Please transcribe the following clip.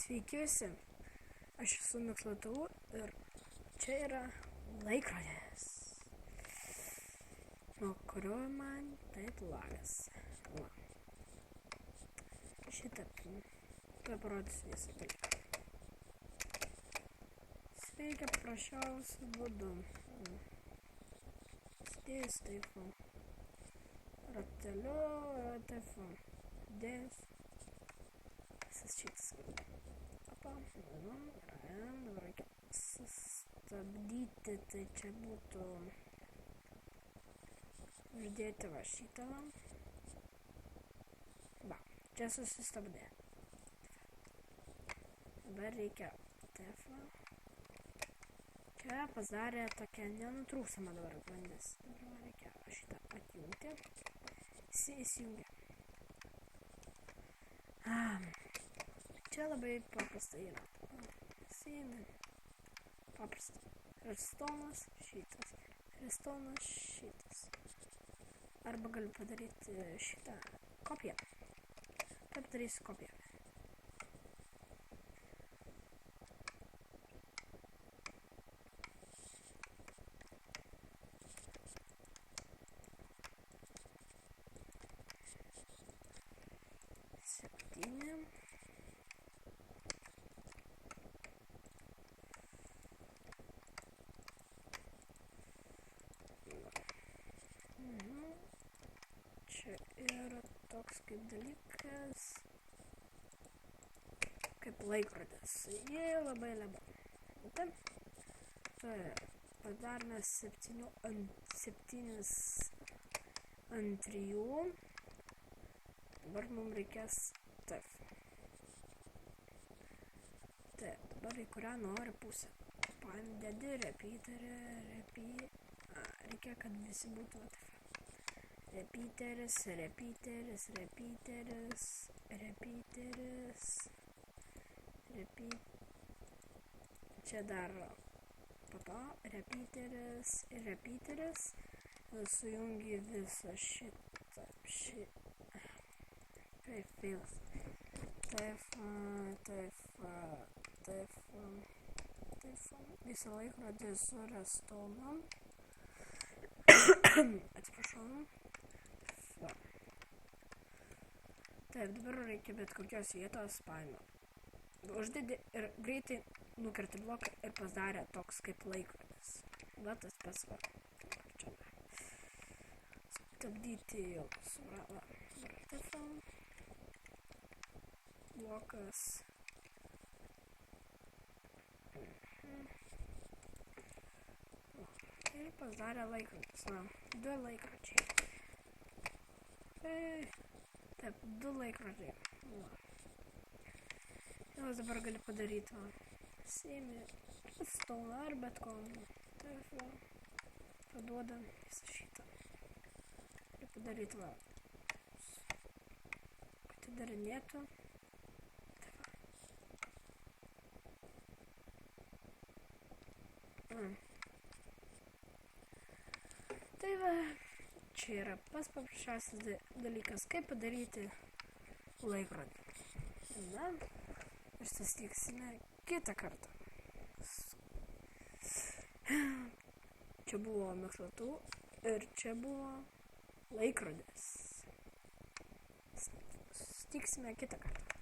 Sveiki visi, aš esu Mikslatu ir čia yra laikrodis, nuo kurio man taip lagas. Šitą tuoj parodysiu visą dalyką. Veikia paprasčiausiu būdu. Sudėjus taip rateliu, taip dėjus visas šitas. Dabar reikia sustabdyti, tai čia būtų uždėti va šitą. Va, čia susistabdė. Dabar reikia taip. Čia pasidarė tokia nenutrūksama dabar grandis. Dabar reikia šitą atjungti. Įsijungia. Čia labai paprastai yra. Paprasta. Redstone'as šitas. Redstone'as šitas. Arba galiu padaryti šitą kopiją. Taip darysiu kopiją. Čia yra toks kaip dalykas, kaip laikrodis. Jie labai laba. Tai padarome 7 ant 3. Dabar mums reikės taip. Taip, dabar į kurią nori pusę. Padedi repeaterį, reikia, kad visi būtų taip. Repeateris. Čia dar po to repeateris. Sujungi visą šitą. Kaip vėlas. Taip. Visą laikrodį su redstone'u. Atsiprašau. Taip, dabar reikia bet kokios vietos paėmę. Uždedi ir greitai nukerti bloką ir pasidarė toks kaip laikrodis. Va tas pats va. Čia stabdyti jau surava. Blokas. Ir pasidarė laikrodis. Na, 2 laikrodžiai. Taip, 2 laikrodžiai. Jau dabar gali padaryti Sėmi redstone'ą ar bet ko. Taip, paduodam visą šitą. Gali padaryti va. Atidarinėtų. Tai va. Čia yra pats paprasčiausias dalykas, kaip padaryti laikrodį. Na, ir susitiksime kitą kartą. Čia buvo Mikslatu ir čia buvo laikrodis. Susitiksime kitą kartą.